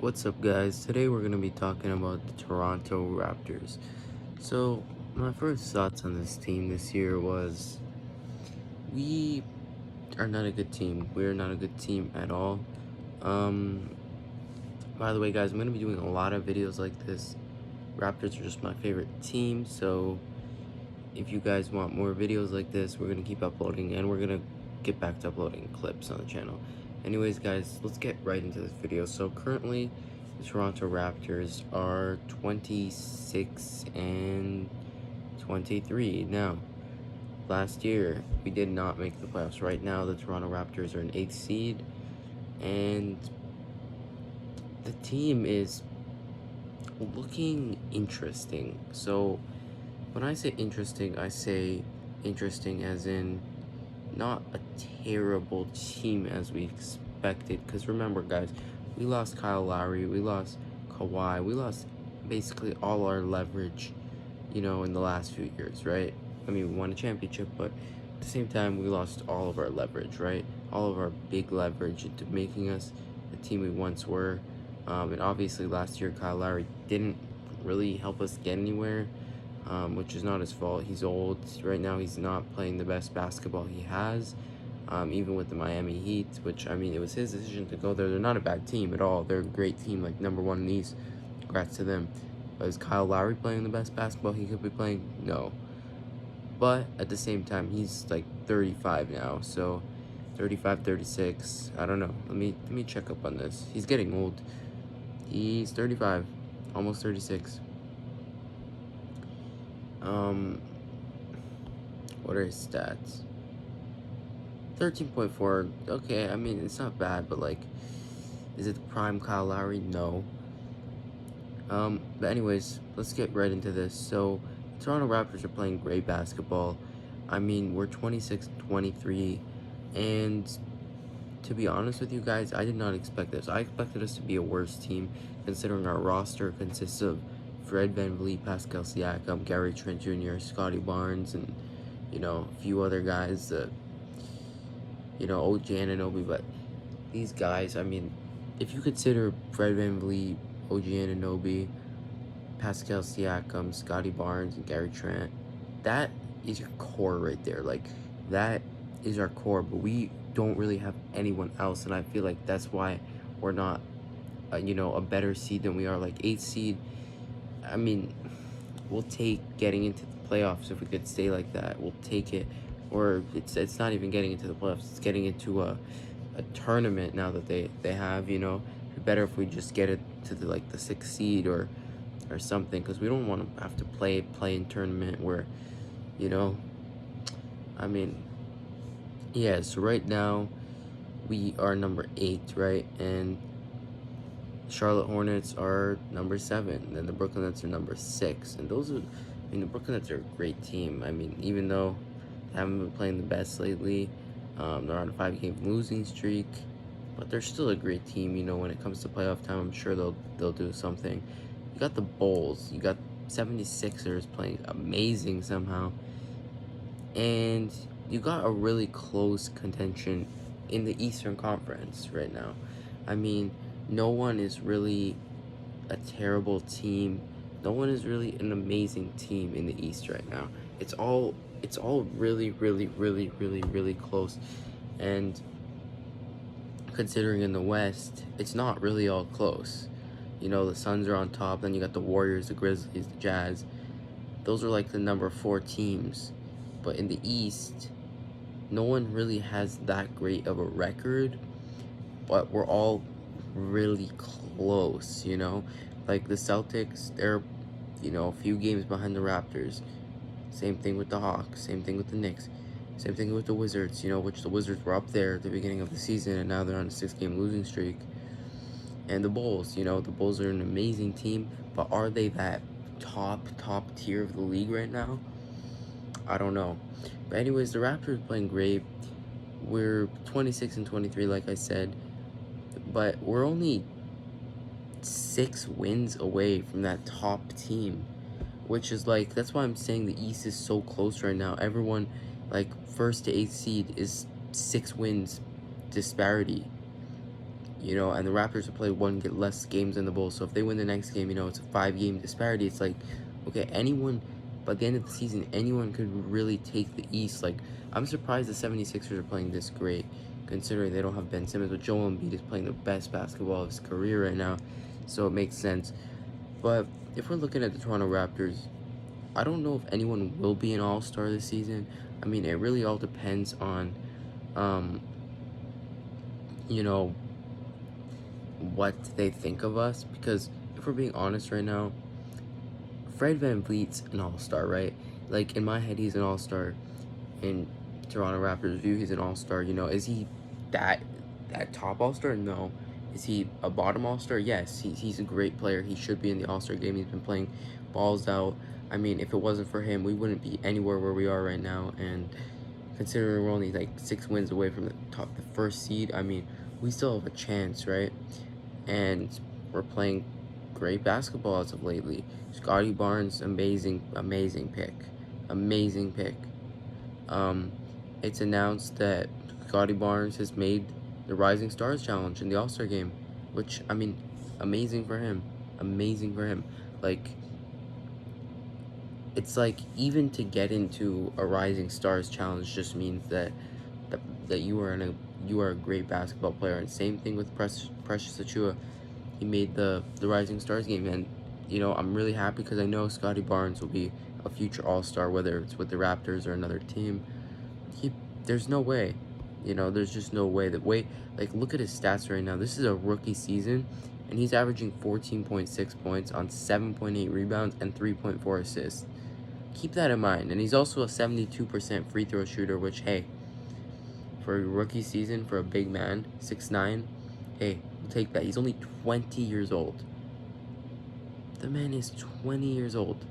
What's up, guys? Today we're going to be talking about the Toronto Raptors. So, my first thoughts on this team this year was we are not a good team. We're not a good team at all. Um, by the way, guys, I'm going to be doing a lot of videos like this. Raptors are just my favorite team, so if you guys want more videos like this, we're going to keep uploading, and we're going to get back to uploading clips on the channel. Anyways, guys, let's get right into this video. So currently, the Toronto Raptors are 26 and 23. Now, last year, we did not make the playoffs. Right now, the Toronto Raptors are an 8th seed, and the team is looking interesting. So, when I say interesting, I say interesting as in not a terrible team as we expected. Because remember, guys, we lost Kyle Lowry, we lost Kawhi, we lost basically all our leverage, in the last few years, right? I mean, we won a championship, but at the same time, we lost all of our leverage, right? All of our big leverage into making us the team we once were. And obviously, last year, Kyle Lowry didn't really help us get anywhere. Which is not his fault. He's old. Right now, he's not playing the best basketball he has, even with the Miami Heat, which, I mean, it was his decision to go there. They're not a bad team at all. They're a great team, like #1 in the East. Congrats to them. But is Kyle Lowry playing the best basketball he could be playing? No. But at the same time, he's like 35 now, so 35, 36. I don't know. Let me check up on this. He's getting old. He's 35, almost 36. What are his stats? 13.4. Okay, I mean, it's not bad, but like, is it the prime Kyle Lowry? No. But anyways, let's get right into this. So, Toronto Raptors are playing great basketball. I mean, we're 26-23, and to be honest with you guys, I did not expect this. I expected us to be a worse team, considering our roster consists of Fred VanVleet, Pascal Siakam, Gary Trent Jr., Scotty Barnes, and a few other guys, OG Anunoby. But these guys, I mean, if you consider Fred VanVleet, OG Anunoby, Pascal Siakam, Scotty Barnes, and Gary Trent, that is your core right there. Like, that is our core, but we don't really have anyone else, and I feel like that's why we're not, a better seed than we are, like 8th seed. I mean, we'll take getting into the playoffs if we could stay like that. We'll take it. Or it's not even getting into the playoffs. It's getting into a tournament now that they have, It'd be better if we just get it to the 6th seed or something, because we don't want to have to play in tournament where, I mean, yeah, so right now we are number 8, right? And Charlotte Hornets are number 7, then the Brooklyn Nets are number 6, and the Brooklyn Nets are a great team. I mean, even though they haven't been playing the best lately, they're on a 5-game losing streak, but they're still a great team. When it comes to playoff time, I'm sure they'll do something. You got the Bulls, you got 76ers playing amazing somehow, and you got a really close contention in the Eastern Conference right now. I mean, no one is really a terrible team. No one is really an amazing team in the East right now. It's all really, really, really, really, really close. And considering in the West, it's not really all close. The Suns are on top, then you got the Warriors, the Grizzlies, the Jazz. Those are like the number 4 teams. But in the East, no one really has that great of a record, but we're all really close, Like the Celtics, they're, a few games behind the Raptors. Same thing with the Hawks, same thing with the Knicks, same thing with the Wizards, which the Wizards were up there at the beginning of the season, and now they're on a 6-game losing streak. And the Bulls, the Bulls are an amazing team, but are they that top tier of the league right now? I don't know. But anyways, the Raptors are playing great. We're 26-23, like I said, but we're only 6 wins away from that top team, which is like, that's why I'm saying the East is so close right now. Everyone, like 1st to 8th seed is 6 wins disparity. and the Raptors have played one get less games in the Bulls. So if they win the next game, it's a 5-game disparity. It's like, okay, anyone, by the end of the season, anyone could really take the East. Like, I'm surprised the 76ers are playing this great, considering they don't have Ben Simmons, but Joel Embiid is playing the best basketball of his career right now, so it makes sense. But if we're looking at the Toronto Raptors, I don't know if anyone will be an all-star this season. I mean, it really all depends on, you know, what they think of us, because if we're being honest right now, Fred VanVleet's an all-star, right? Like, in my head, he's an all-star. In Toronto Raptors view, he's an all-star. Is he that top all-star? No. Is he a bottom all-star? Yes. He's a great player. He should be in the all-star game. He's been playing balls out. I mean, if it wasn't for him, we wouldn't be anywhere where we are right now. And considering we're only like 6 wins away from the first seed, I mean, we still have a chance, right? And we're playing great basketball as of lately. Scotty Barnes, amazing pick. Amazing pick. It's announced that Scotty Barnes has made the Rising Stars Challenge in the All-Star game, which, I mean, amazing for him. Amazing for him. Like, it's like, even to get into a Rising Stars Challenge just means that you are a great basketball player. And same thing with Precious Achiuwa. He made the Rising Stars game, and I'm really happy because I know Scotty Barnes will be a future All-Star, whether it's with the Raptors or another team. There's no way, there's just no way. Like, look at his stats right now. This is a rookie season, and he's averaging 14.6 points on 7.8 rebounds and 3.4 assists. Keep that in mind. And he's also a 72% free throw shooter, which, hey, for a rookie season, for a big man, 6'9", hey, we'll take that. He's only 20 years old. The man is 20 years old.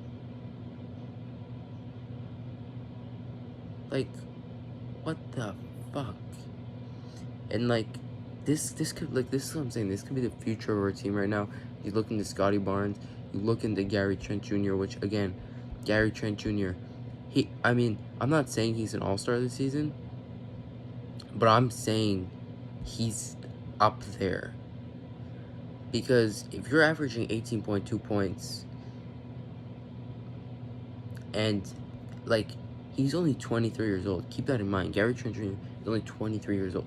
Like, what the fuck? And like, this is what I'm saying. This could be the future of our team right now. You look into Scotty Barnes. You look into Gary Trent Jr., which, again, Gary Trent Jr., I'm not saying he's an all-star this season, but I'm saying he's up there. Because if you're averaging 18.2 points, and, like, he's only 23 years old. Keep that in mind. Gary Trent Jr. is only 23 years old.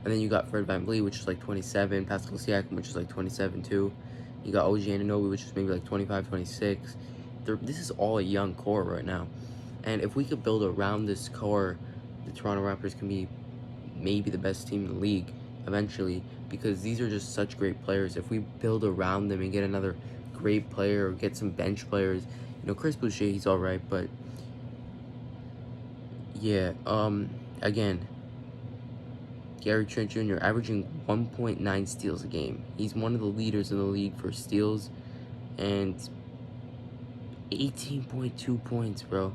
And then you got Fred VanVleet, which is like 27. Pascal Siakam, which is like 27 too. You got OG Anunoby, which is maybe like 25, 26. This is all a young core right now. And if we could build around this core, the Toronto Raptors can be maybe the best team in the league eventually, because these are just such great players. If we build around them and get another great player or get some bench players, Chris Boucher, he's all right, but yeah, again, Gary Trent Jr. averaging 1.9 steals a game. He's one of the leaders in the league for steals, and 18.2 points, bro.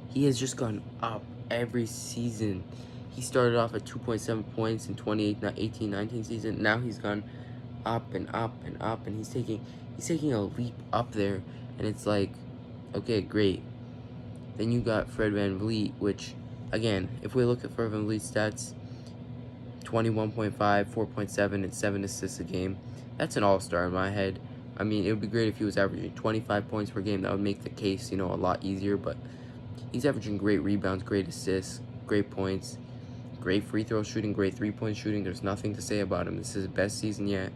He has just gone up every season. He started off at 2.7 points in 2018-19 season. Now he's gone up and up and up, and he's taking a leap up there, and it's like, okay, great. Then you got Fred VanVleet, which, again, if we look at Fred VanVleet's stats, 21.5, 4.7, and 7 assists a game. That's an all-star in my head. I mean, it would be great if he was averaging 25 points per game. That would make the case, a lot easier, but he's averaging great rebounds, great assists, great points, great free throw shooting, great three-point shooting. There's nothing to say about him. This is his best season yet.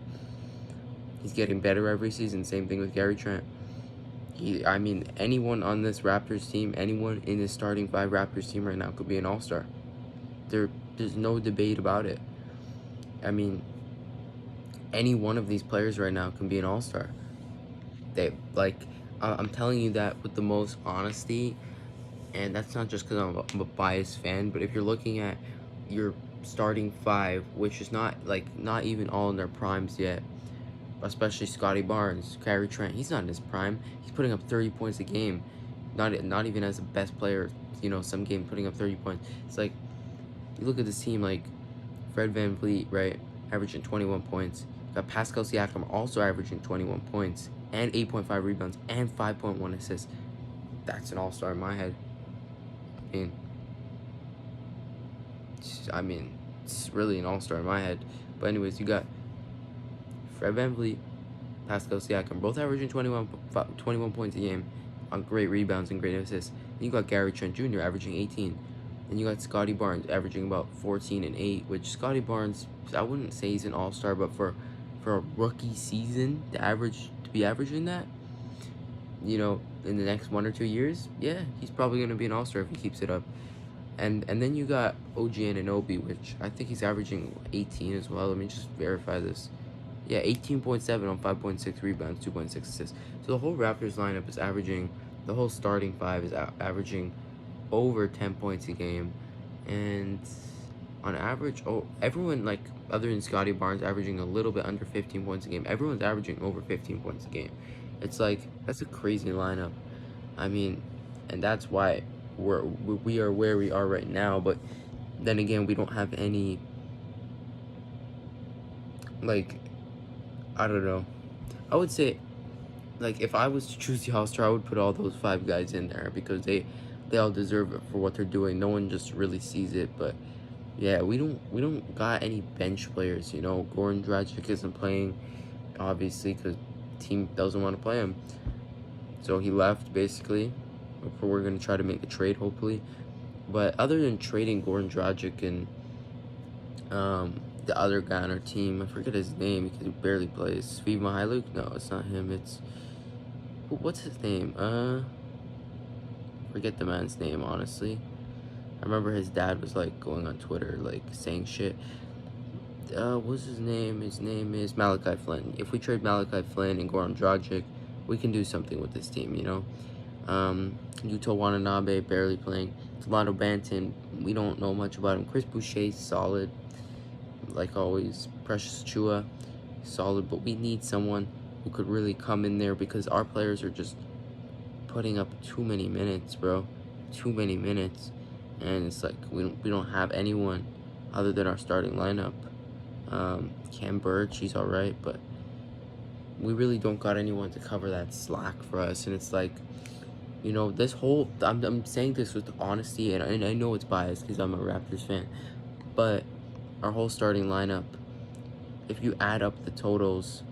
He's getting better every season. Same thing with Gary Trent. Anyone on this Raptors team, anyone in this starting 5 Raptors team right now could be an all-star. There's no debate about it. I mean, any one of these players right now can be an all-star. I'm telling you that with the most honesty, and that's not just because I'm a biased fan, but if you're looking at your starting 5, which is not even all in their primes yet, especially Scotty Barnes, Gary Trent, he's not in his prime. He's putting up 30 points a game, not even as the best player, some game putting up 30 points. It's like, you look at this team, like Fred VanVleet, right, averaging 21 points. You got Pascal Siakam also averaging 21 points and 8.5 rebounds and 5.1 assists. That's an all-star in my head. I mean, it's really an all-star in my head. But anyways, you got Fred VanVleet, Pascal Siakam, both averaging 21 points a game on great rebounds and great assists. Then you got Gary Trent Jr. averaging 18. Then you got Scotty Barnes averaging about 14 and 8, which Scotty Barnes, I wouldn't say he's an all-star, but for a rookie season to be averaging that, in the next 1 or 2 years, yeah, he's probably going to be an all-star if he keeps it up. And then you got OG Anunoby, which I think he's averaging 18 as well. Let me just verify this. Yeah, 18.7 on 5.6 rebounds, 2.6 assists. So the whole Raptors lineup is averaging, the whole starting five is averaging over 10 points a game. And on average, everyone, like, other than Scotty Barnes averaging a little bit under 15 points a game, everyone's averaging over 15 points a game. It's like, that's a crazy lineup. I mean, and that's why we are where we are right now. But then again, we don't have any, like, I don't know. I would say, like, if I was to choose the All-Star, I would put all those 5 guys in there because they all deserve it for what they're doing. No one just really sees it, but yeah, we don't got any bench players. Goran Dragic isn't playing, obviously, because team doesn't want to play him. So he left, basically. We're going to try to make a trade, hopefully. But other than trading Goran Dragic and the other guy on our team, I forget his name because he barely plays. Svi Mihailuk? No, it's not him. It's... What's his name? Forget the man's name, honestly. I remember his dad was, like, going on Twitter, like, saying shit. What's his name? His name is Malachi Flynn. If we trade Malachi Flynn and Goran Dragic, we can do something with this team, Yuto Watanabe, barely playing. Delano Banton, we don't know much about him. Chris Boucher, solid. Like always. Precious Chua, solid. But we need someone who could really come in there because our players are just putting up too many minutes, bro. Too many minutes. And it's like we don't have anyone other than our starting lineup. Cam Birch, he's alright, but we really don't got anyone to cover that slack for us. And it's like, this whole... I'm saying this with honesty, and I know it's biased because I'm a Raptors fan, but our whole starting lineup, if you add up the totals,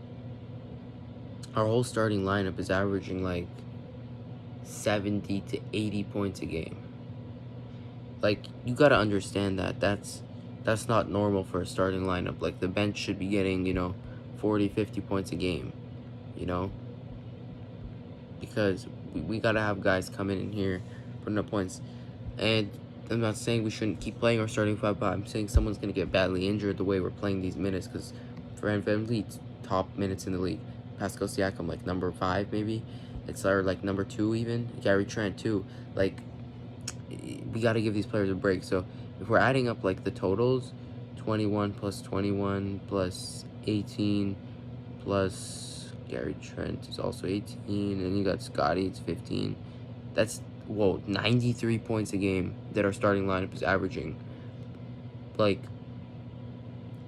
our whole starting lineup is averaging like 70 to 80 points a game. Like, you gotta understand that that's not normal for a starting lineup. Like, the bench should be getting 40, 50 points a game, because we gotta have guys coming in here putting up points. And I'm not saying we shouldn't keep playing our starting five, but I'm saying someone's gonna get badly injured the way we're playing these minutes. Because Fred VanVleet's top minutes in the league, Pascal Siakam like number 5 maybe, it's like number 2 even, Gary Trent too. Like, we gotta give these players a break. So if we're adding up like the totals, 21 plus 21 plus 18 plus Gary Trent is also 18, and you got Scotty, it's 15. That's, 93 points a game that our starting lineup is averaging. Like,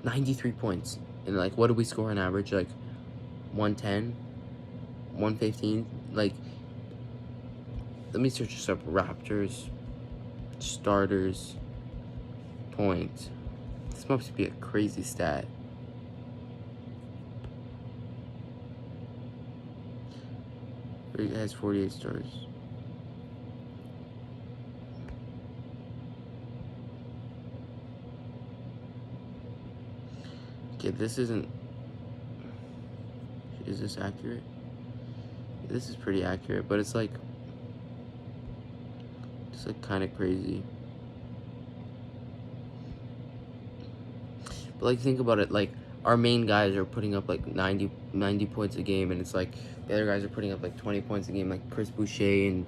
93 points. And, like, what do we score on average? Like, 110? 115? Like, let me search this up. Raptors, starters, points. This must be a crazy stat. It has 48 stars. Okay, this isn't... Is this accurate? This is pretty accurate, but it's like kind of crazy. But like, think about it, like, our main guys are putting up like 90 points a game, and it's like the other guys are putting up like 20 points a game, like Chris Boucher and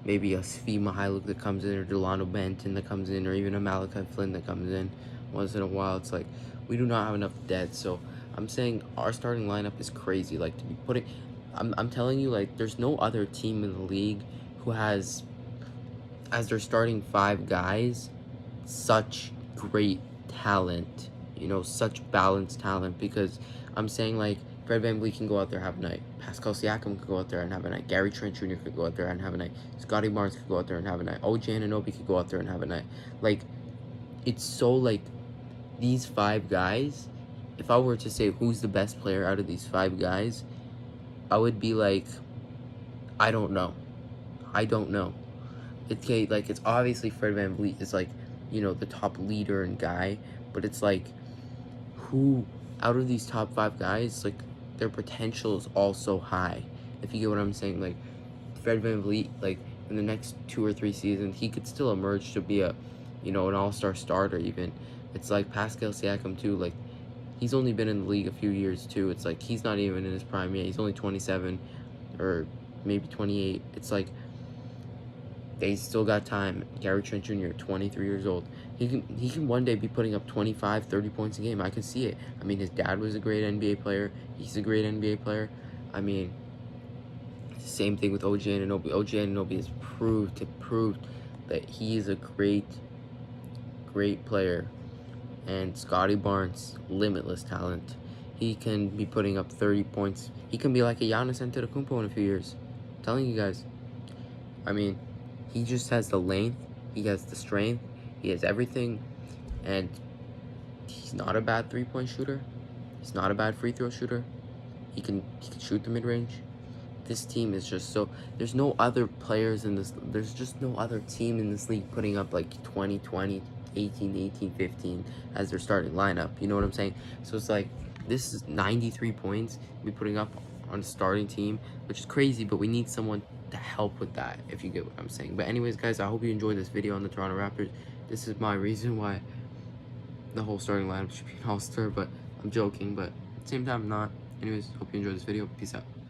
maybe a Svi Mihailuk that comes in, or Delano Banton that comes in, or even a Malachi Flynn that comes in once in a while. It's like we do not have enough depth. So I'm saying our starting lineup is crazy. Like, to be putting, I'm telling you, like, there's no other team in the league who has as their starting 5 guys such great talent, such balanced talent. Because I'm saying, like, Fred VanVleet can go out there and have a night. Pascal Siakam could go out there and have a night. Gary Trent Jr. could go out there and have a night. Scotty Barnes could go out there and have a night. OG Anunoby could go out there and have a night. Like, it's so, like, these 5 guys if I were to say who's the best player out of these 5 guys, I would be like, I don't know. I don't know. Okay, like, it's obviously Fred VanVleet is, like, you know, the top leader and guy, but it's like, who out of these top 5 guys, like, their potential is all so high. If you get what I'm saying, like, Fred VanVleet, like, in the next 2 or 3 seasons, he could still emerge to be a, you know, an all-star starter even. It's like Pascal Siakam too, like, he's only been in the league a few years too. It's like he's not even in his prime yet. He's only 27 or maybe 28. It's like they still got time. Gary Trent Jr., 23 years old. He can one day be putting up 25, 30 points a game. I can see it. I mean, his dad was a great NBA player. He's a great NBA player. I mean, same thing with OG Anunoby. OG Anunoby has proved that he is a great player. And Scotty Barnes, limitless talent. He can be putting up 30 points. He can be like a Giannis Antetokounmpo in a few years. I'm telling you guys. I mean, he just has the length. He has the strength. He has everything. And he's not a bad three-point shooter. He's not a bad free throw shooter. He can shoot the mid-range. This team is just so... There's no other players in this... There's just no other team in this league putting up like 20, 18, 15 as their starting lineup. You know what I'm saying? So it's like, this is 93 points we're putting up on a starting team, which is crazy, but we need someone to help with that, if you get what I'm saying. But anyways, guys, I hope you enjoyed this video on the Toronto Raptors. This is my reason why the whole starting lineup should be an all-star, but I'm joking, but at the same time, I'm not. Anyways, hope you enjoyed this video. Peace out.